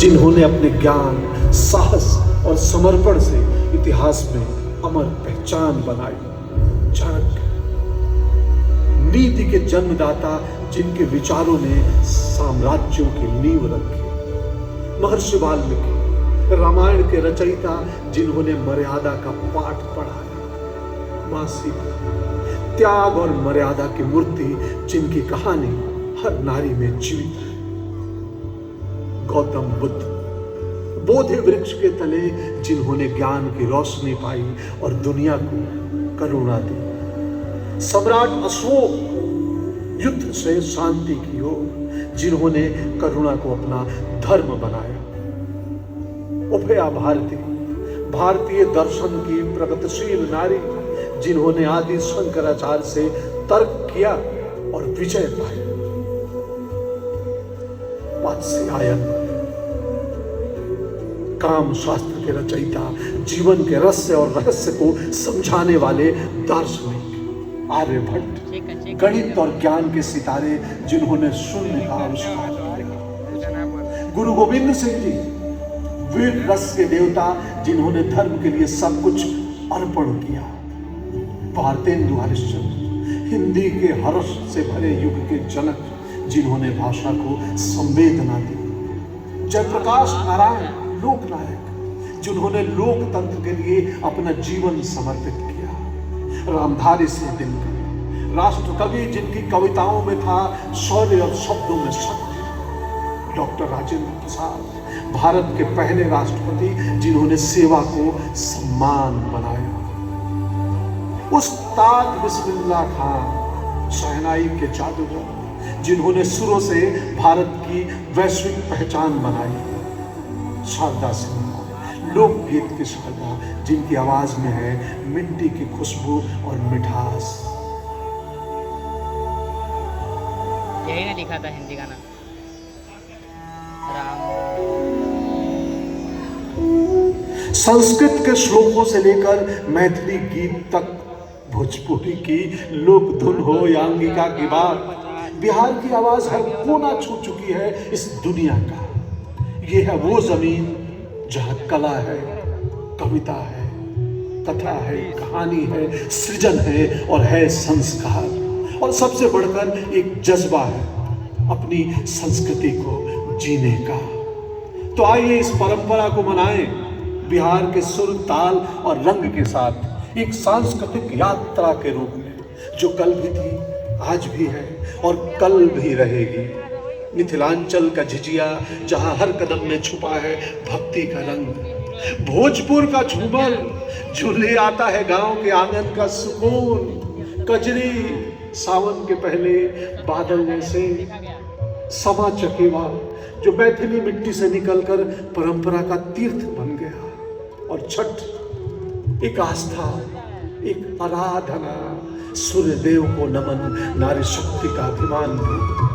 जिन्होंने अपने ज्ञान, साहस और समर्पण से इतिहास में अमर पहचान बनाई। चाणक्य, नीति के जन्मदाता जिनके विचारों ने साम्राज्यों की नींव रखी। महर्षि वाल्मीकि, रामायण के रचयिता जिन्होंने मर्यादा का पाठ पढ़ाया। मां सीता, त्याग और मर्यादा की मूर्ति जिनकी कहानी हर नारी में जीवित है। गौतम बुद्ध, बोधि वृक्ष के तले जिन्होंने ज्ञान की रोशनी पाई और दुनिया को करुणा दी। सम्राट अशोक, युद्ध से शांति की ओर जिन्होंने करुणा को अपना धर्म बनाया। उभया भारती, भारतीय दर्शन की प्रगतिशील नारी जिन्होंने आदि शंकराचार्य से तर्क किया और विजय पाई। वात्स्यायन, काम शास्त्र के रचयिता, जीवन के रहस्य और रहस्य को समझाने वाले दार्शनिक। आर्यभट्ट, गणित और ज्ञान के सितारे जिन्होंने शून्य का आविष्कार किया। गुरु गोविंद सिंह जी, वीर रस के देवता जिन्होंने धर्म के लिए सब कुछ अर्पण किया। भारतेंदु हरिश्चंद्र, हिंदी के हर्ष से भरे युग के जनक जिन्होंने भाषा को संवेदना दी। जयप्रकाश नारायण, लोकनायक जिन्होंने लोकतंत्र के लिए अपना जीवन समर्पित किया। रामधारी सिंह दिनकर, राष्ट्र कवि जिनकी कविताओं में था शौर्य और शब्दों में शक्ति। डॉक्टर राजेंद्र प्रसाद, भारत के पहले राष्ट्रपति जिन्होंने सेवा को सम्मान बनाया। उस्ताद बिस्मिल्लाह खान, शहनाई के जादूगर जिन्होंने सुरों से भारत की वैश्विक पहचान बनाई। शारदा सिन्हा, लोकगीत की शारदा जिनकी आवाज में है मिट्टी की खुशबू और मिठास। यही ना लिखा था हिंदी गाना राम। संस्कृत के श्लोकों से लेकर मैथिली गीत तक, भोजपुरी की लोक धुन हो या अंगिका की बात, बिहार की आवाज हर कोना छू चुकी है इस दुनिया का। ये है वो जमीन जहां कला है, कविता है, कथा है, कहानी है, सृजन है और है संस्कार, और सबसे बढ़कर एक जज्बा है अपनी संस्कृति को जीने का। तो आइए इस परंपरा को मनाएं बिहार के सुर, ताल और रंग के साथ, एक सांस्कृतिक यात्रा के रूप में जो कल भी थी, आज भी है और कल भी रहेगी। मिथिलांचल का झिझिया जहां हर कदम में छुपा है भक्ति का रंग। भोजपुर का झूमर जो ले आता है गांव के आंगन का सुकून। कजरी, सावन के पहले बादल जैसे। समा चकेवा जो मैथिली मिट्टी से निकलकर परंपरा का तीर्थ बन गया। और छठ एक आस्था, एक आराधना, सूर्य देव को नमन, नारी शक्ति का अभिमान भी।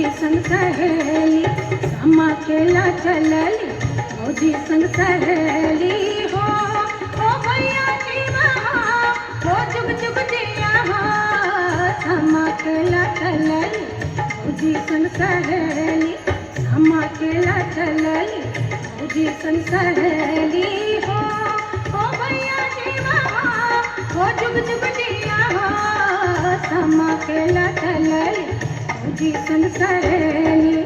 भौजी संग सहेली समा खेला चलली भौजी संग सहेली हो भैया जी वहाँ हो जुग जुग जिया हो समा खेला चलली भौजी संग सहेली समा खेला चलली भौजी संग सहेली हो भैया जी वहाँ हो जुग जुग जिया हो समा खेला चलली भौजी संग सहेली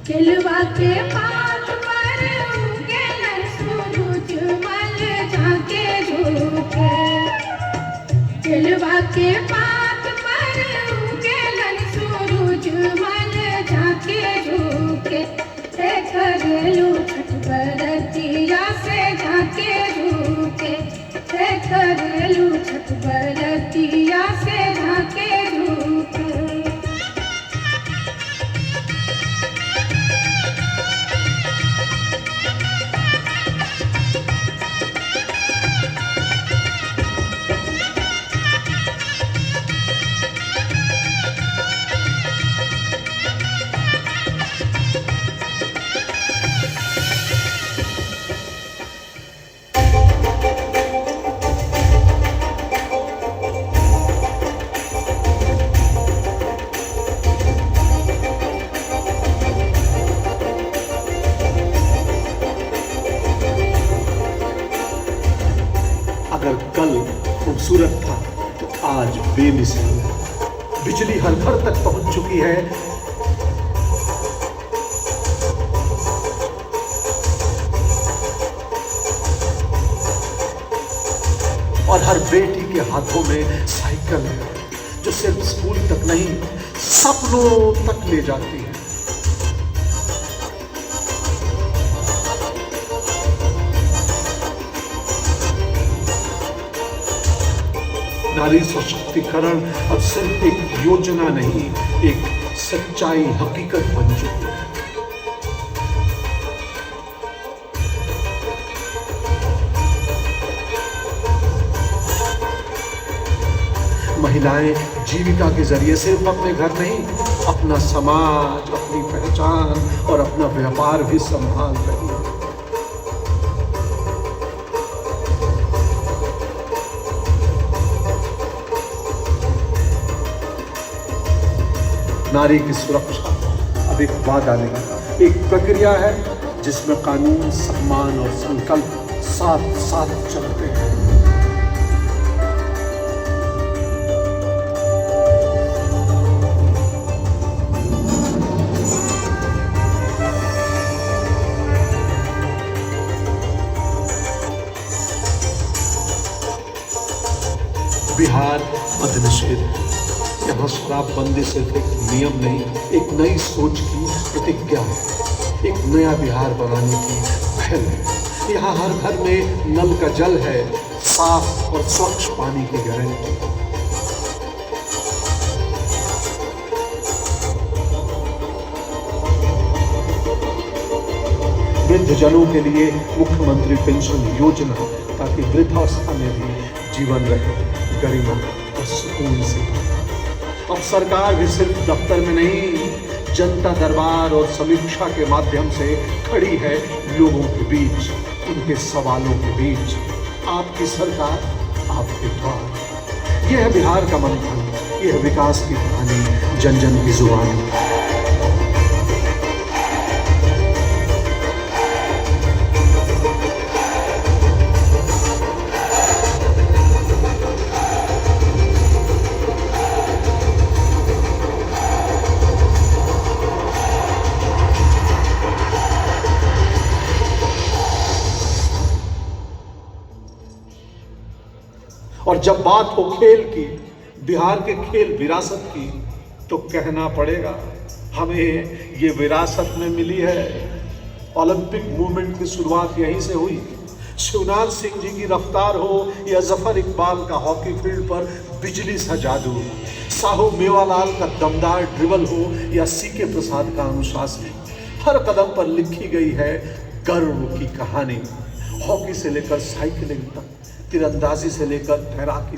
केलवा के पात पर उगेलन सूरज मल झाके झुके केलवा के पात पर उगेलन सूरज मल झाके झुके ते करेलू छठ बरतिया से झाके झुके ते करेलू छठ बरतिया से झाके झुके अगर कल खूबसूरत था तो आज बेमिसाल है। बिजली हर घर तक पहुंच चुकी है। और हर बेटी के हाथों में साइकिल है जो सिर्फ स्कूल तक नहीं सपनों तक ले जाती है। नारी सशक्तिकरण अब सिर्फ एक योजना नहीं, एक सच्चाई हकीकत बन चुकी है। महिलाएं जीविका के जरिए सिर्फ अपने घर नहीं, अपना समाज, अपनी पहचान और अपना व्यापार भी संभाल रही है। नारी की सुरक्षा अब एक वादा नहीं, एक प्रक्रिया है जिसमें कानून, सम्मान और संकल्प साथ साथ चलते हैं। बिहार मद्यनिषेध, यहाँ शराबबंदी सिर्फ एक नियम नहीं, एक नई सोच की प्रतिज्ञा है, एक नया बिहार बनाने की पहल है। यहाँ हर घर में नल का जल है, साफ और स्वच्छ पानी की गारंटी। वृद्धजनों के लिए मुख्यमंत्री पेंशन योजना, ताकि वृद्धावस्था में भी जीवन रहे गरिमा और सुकून से। अब सरकार भी सिर्फ दफ्तर में नहीं, जनता दरबार और समीक्षा के माध्यम से खड़ी है लोगों के बीच, उनके सवालों के बीच। आपकी सरकार, आपके द्वार। यह है बिहार का मंथन, यह है विकास की कहानी, जन जन की जुबानी। और जब बात हो खेल की, बिहार के खेल विरासत की, तो कहना पड़ेगा हमें ये विरासत में मिली है। ओलंपिक मूवमेंट की शुरुआत यहीं से हुई। शिवनाथ सिंह जी की रफ्तार हो या जफर इकबाल का हॉकी फील्ड पर बिजली सा जादू, साहू मेवालाल का दमदार ड्रिबल हो या सीके प्रसाद का अनुशासन, हर कदम पर लिखी गई है गर्व की कहानी। हॉकी से लेकर साइकिलिंग तक, तीरंदाजी से लेकर तैराकी